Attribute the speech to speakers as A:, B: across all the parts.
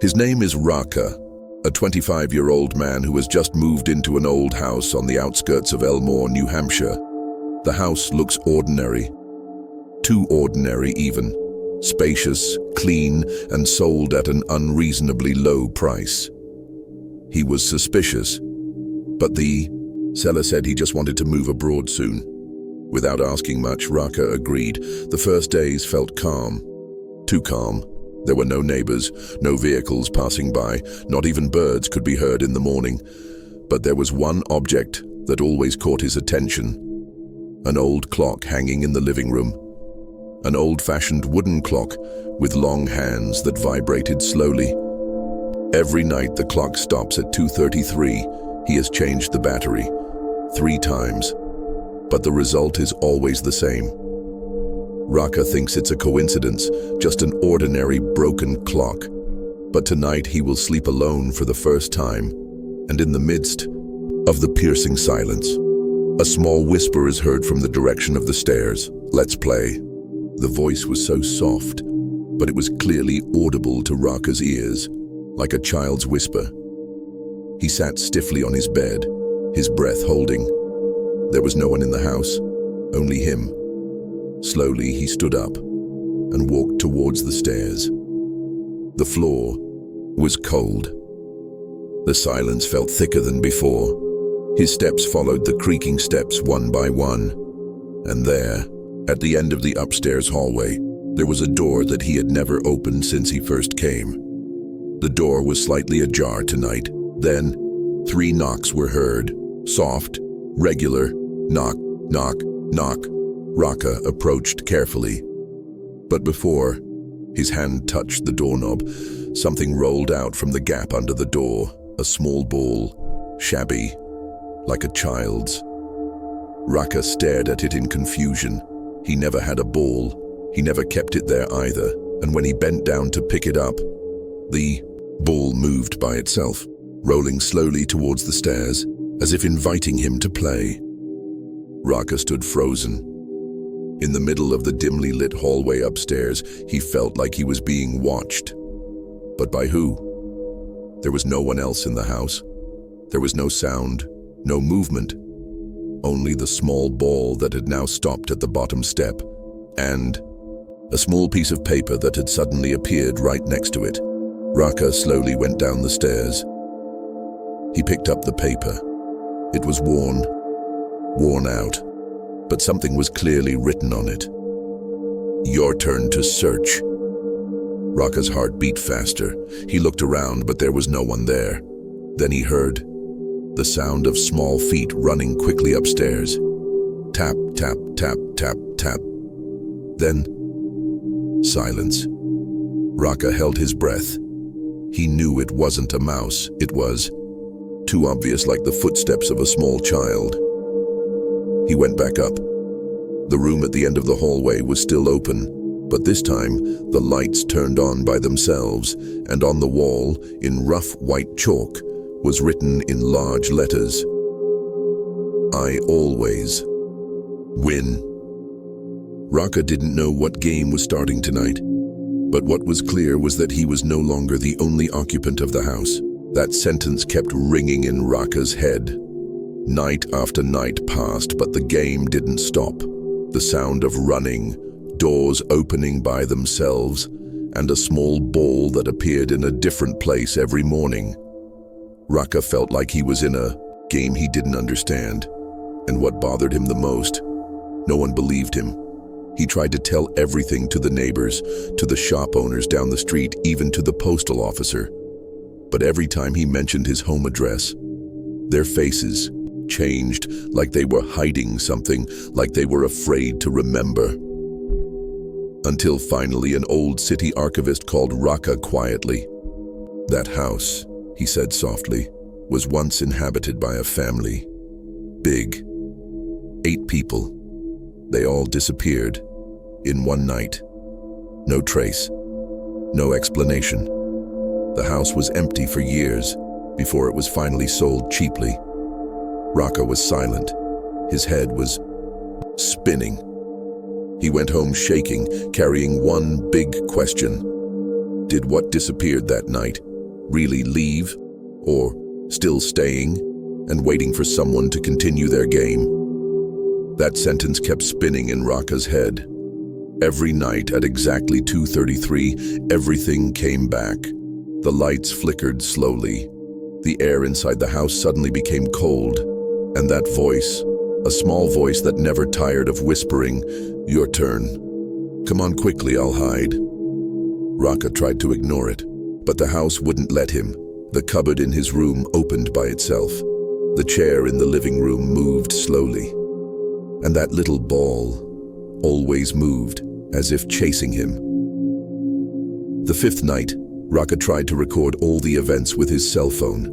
A: His name is Raka, a 25-year-old man who has just moved into an old house on the outskirts of Elmore, New Hampshire. The house looks ordinary. Too ordinary even. Spacious, clean, and sold at an unreasonably low price. He was suspicious, but the seller said he just wanted to move abroad soon. Without asking much, Raka agreed. The first days felt calm. Too calm. There were no neighbors, no vehicles passing by, not even birds could be heard in the morning. But there was one object that always caught his attention. An old clock hanging in the living room. An old-fashioned wooden clock with long hands that vibrated slowly. Every night the clock stops at 2:33. He has changed the battery 3 times, but the result is always the same. Raka thinks it's a coincidence, just an ordinary broken clock. But tonight he will sleep alone for the first time, and in the midst of the piercing silence, a small whisper is heard from the direction of the stairs. "Let's play." The voice was so soft, but it was clearly audible to Raka's ears, like a child's whisper. He sat stiffly on his bed, his breath holding. There was no one in the house, only him. Slowly he stood up and walked towards the stairs. The floor was cold. The silence felt thicker than before. His steps followed the creaking steps one by one. And there, at the end of the upstairs hallway, there was a door that he had never opened since he first came. The door was slightly ajar tonight. Then, 3 knocks were heard. Soft, regular, knock, knock, knock. Raka approached carefully. But before his hand touched the doorknob, something rolled out from the gap under the door. A small ball, shabby, like a child's. Raka stared at it in confusion. He never had a ball. He never kept it there either. And when he bent down to pick it up, the ball moved by itself, rolling slowly towards the stairs, as if inviting him to play. Raka stood frozen. In the middle of the dimly lit hallway upstairs, he felt like he was being watched. But by who? There was no one else in the house. There was no sound, no movement. Only the small ball that had now stopped at the bottom step, and a small piece of paper that had suddenly appeared right next to it. Raka slowly went down the stairs. He picked up the paper. It was worn out, but something was clearly written on it. "Your turn to search." Raka's heart beat faster. He looked around, but there was no one there. Then he heard the sound of small feet running quickly upstairs. Tap, tap, tap, tap, tap. Then, silence. Raka held his breath. He knew it wasn't a mouse. It was too obvious, like the footsteps of a small child. He went back up. The room at the end of the hallway was still open, but this time the lights turned on by themselves, and on the wall, in rough white chalk, was written in large letters, "I always win." Raka didn't know what game was starting tonight, but what was clear was that he was no longer the only occupant of the house. That sentence kept ringing in Raka's head. Night after night passed, but the game didn't stop. The sound of running, doors opening by themselves, and a small ball that appeared in a different place every morning. Raka felt like he was in a game he didn't understand. And what bothered him the most? No one believed him. He tried to tell everything to the neighbors, to the shop owners down the street, even to the postal officer. But every time he mentioned his home address, their faces changed, like they were hiding something, like they were afraid to remember. Until finally an old city archivist called Raka quietly. "That house," he said softly, "was once inhabited by a family. Big. 8 people. They all disappeared in one night. No trace, no explanation. The house was empty for years before it was finally sold cheaply." Raka was silent. His head was spinning. He went home shaking, carrying one big question. Did what disappeared that night Really leave? Or still staying and waiting for someone to continue their game? That sentence kept spinning in Raka's head. Every night at exactly 2:33, everything came back. The lights flickered slowly. The air inside the house suddenly became cold. And that voice, a small voice that never tired of whispering, "Your turn. Come on quickly, I'll hide." Raka tried to ignore it, but the house wouldn't let him. The cupboard in his room opened by itself. The chair in the living room moved slowly. And that little ball always moved, as if chasing him. The fifth night, Raka tried to record all the events with his cell phone.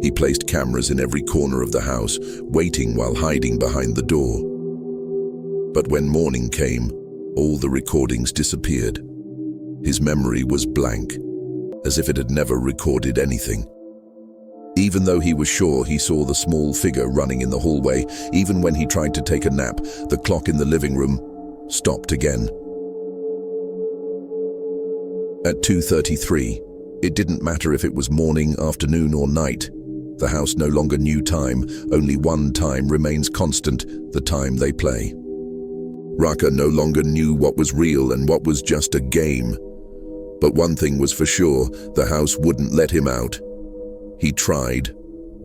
A: He placed cameras in every corner of the house, waiting while hiding behind the door. But when morning came, all the recordings disappeared. His memory was blank, as if it had never recorded anything. Even though he was sure he saw the small figure running in the hallway, even when he tried to take a nap, the clock in the living room stopped again. At 2:33, it didn't matter if it was morning, afternoon, or night. The house no longer knew time. Only one time remains constant, the time they play. Raka no longer knew what was real and what was just a game. But one thing was for sure, the house wouldn't let him out. He tried,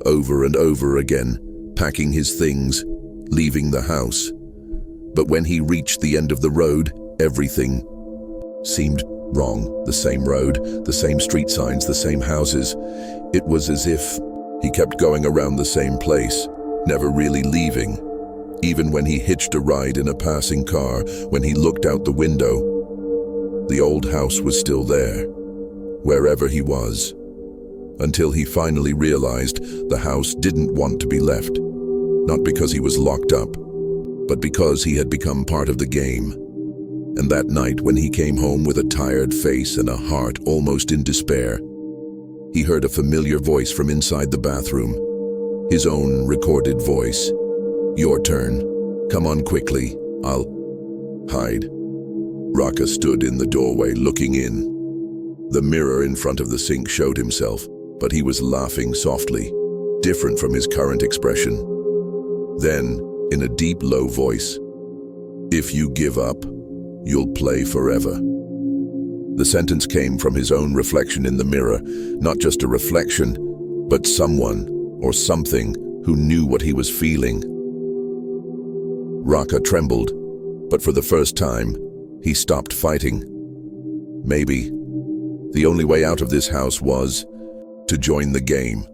A: over and over again, packing his things, leaving the house. But when he reached the end of the road, everything seemed wrong. The same road, the same street signs, the same houses. It was as if he kept going around the same place, never really leaving. Even when he hitched a ride in a passing car, when he looked out the window, the old house was still there, wherever he was. Until he finally realized the house didn't want to be left. Not because he was locked up, but because he had become part of the game. And that night, when he came home with a tired face and a heart almost in despair, he heard a familiar voice from inside the bathroom. His own recorded voice. "Your turn. Come on quickly. I'll hide." Raka stood in the doorway looking in. The mirror in front of the sink showed himself, but he was laughing softly, different from his current expression. Then, in a deep, low voice, "If you give up, you'll play forever." The sentence came from his own reflection in the mirror, not just a reflection, but someone or something who knew what he was feeling. Raka trembled, but for the first time, he stopped fighting. Maybe the only way out of this house was to join the game.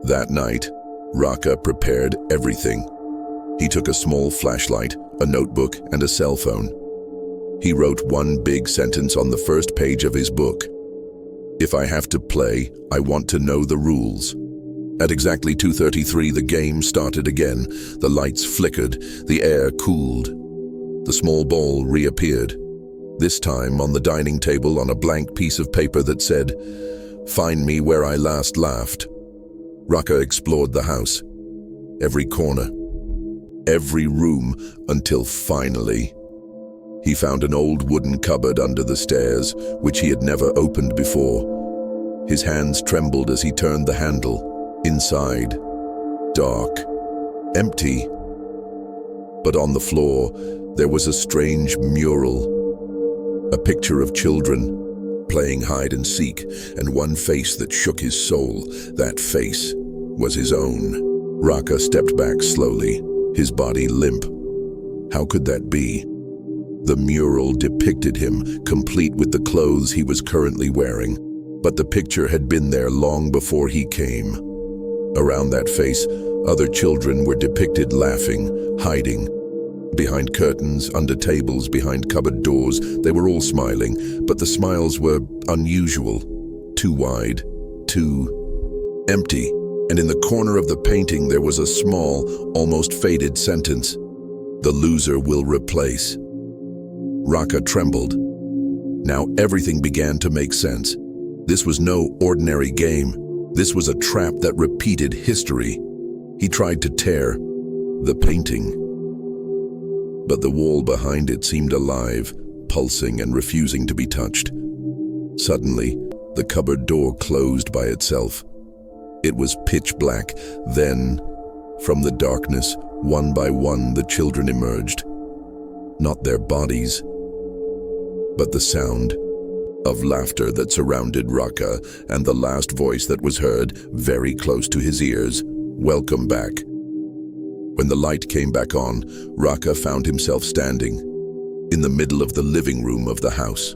A: That night, Raka prepared everything. He took a small flashlight, a notebook, and a cell phone. He wrote one big sentence on the first page of his book. "If I have to play, I want to know the rules." At exactly 2:33, the game started again. The lights flickered, the air cooled. The small ball reappeared, this time on the dining table on a blank piece of paper that said, "Find me where I last laughed." Raka explored the house, every corner, every room, until finally, he found an old wooden cupboard under the stairs, which he had never opened before. His hands trembled as he turned the handle. Inside, dark, empty. But on the floor, there was a strange mural. A picture of children playing hide and seek, and one face that shook his soul. That face was his own. Raka stepped back slowly, his body limp. How could that be? The mural depicted him, complete with the clothes he was currently wearing, but the picture had been there long before he came. Around that face, other children were depicted laughing, hiding. Behind curtains, under tables, behind cupboard doors, they were all smiling, but the smiles were unusual, too wide, too empty. And in the corner of the painting there was a small, almost faded sentence, "The loser will replace." Raka trembled. Now everything began to make sense. This was no ordinary game. This was a trap that repeated history. He tried to tear the painting, but the wall behind it seemed alive, pulsing and refusing to be touched. Suddenly, The cupboard door closed by itself. It was pitch black. Then, from the darkness, one by one, the children emerged. Not their bodies, but the sound of laughter that surrounded Raka, and the last voice that was heard, very close to his ears, "Welcome back." When the light came back on, Raka found himself standing in the middle of the living room of the house.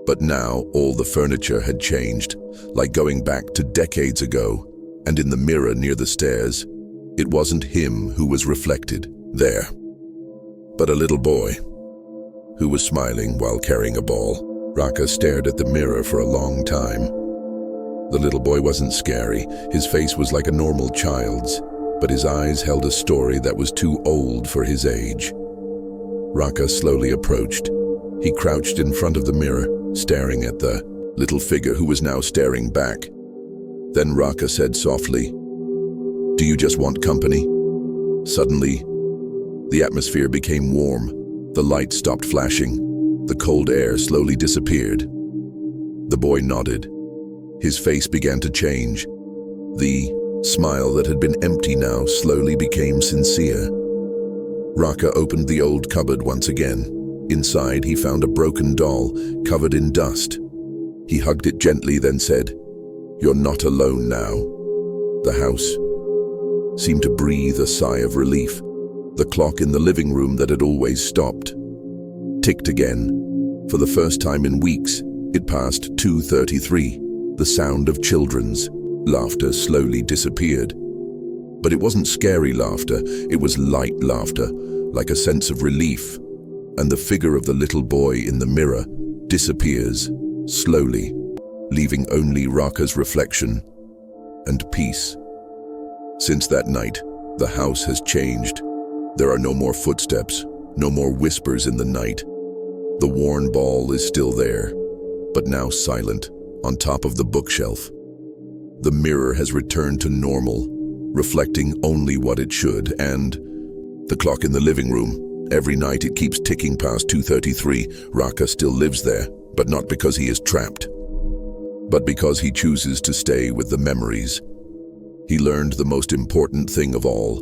A: But now all the furniture had changed, like going back to decades ago, and in the mirror near the stairs, it wasn't him who was reflected there, but a little boy who was smiling while carrying a ball. Raka stared at the mirror for a long time. The little boy wasn't scary. His face was like a normal child's, but his eyes held a story that was too old for his age. Raka slowly approached. He crouched in front of the mirror, staring at the little figure who was now staring back. Then Raka said softly, "Do you just want company?" Suddenly, the atmosphere became warm. The light stopped flashing. The cold air slowly disappeared. The boy nodded. His face began to change. The smile that had been empty now slowly became sincere. Raka opened the old cupboard once again. Inside, he found a broken doll covered in dust. He hugged it gently, then said, "You're not alone now." The house seemed to breathe a sigh of relief. The clock in the living room that had always stopped ticked again. For the first time in weeks, it passed 2:33. The sound of children's laughter slowly disappeared. But it wasn't scary laughter, it was light laughter, like a sense of relief. And the figure of the little boy in the mirror disappears, slowly, leaving only Raka's reflection and peace. Since that night, the house has changed. There are no more footsteps, no more whispers in the night. The worn ball is still there, but now silent, on top of the bookshelf. The mirror has returned to normal, reflecting only what it should, and the clock in the living room, every night it keeps ticking past 2:33. Raka still lives there, but not because he is trapped, but because he chooses to stay with the memories. He learned the most important thing of all.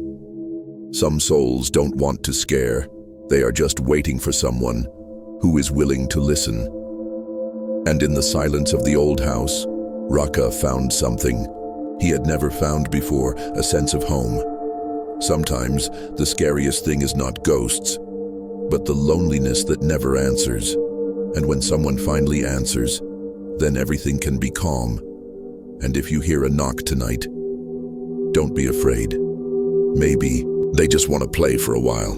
A: Some souls don't want to scare, they are just waiting for someone who is willing to listen. And in the silence of the old house, Raka found something he had never found before, a sense of home. Sometimes the scariest thing is not ghosts, but the loneliness that never answers. And when someone finally answers, then everything can be calm. And if you hear a knock tonight, don't be afraid. Maybe they just want to play for a while.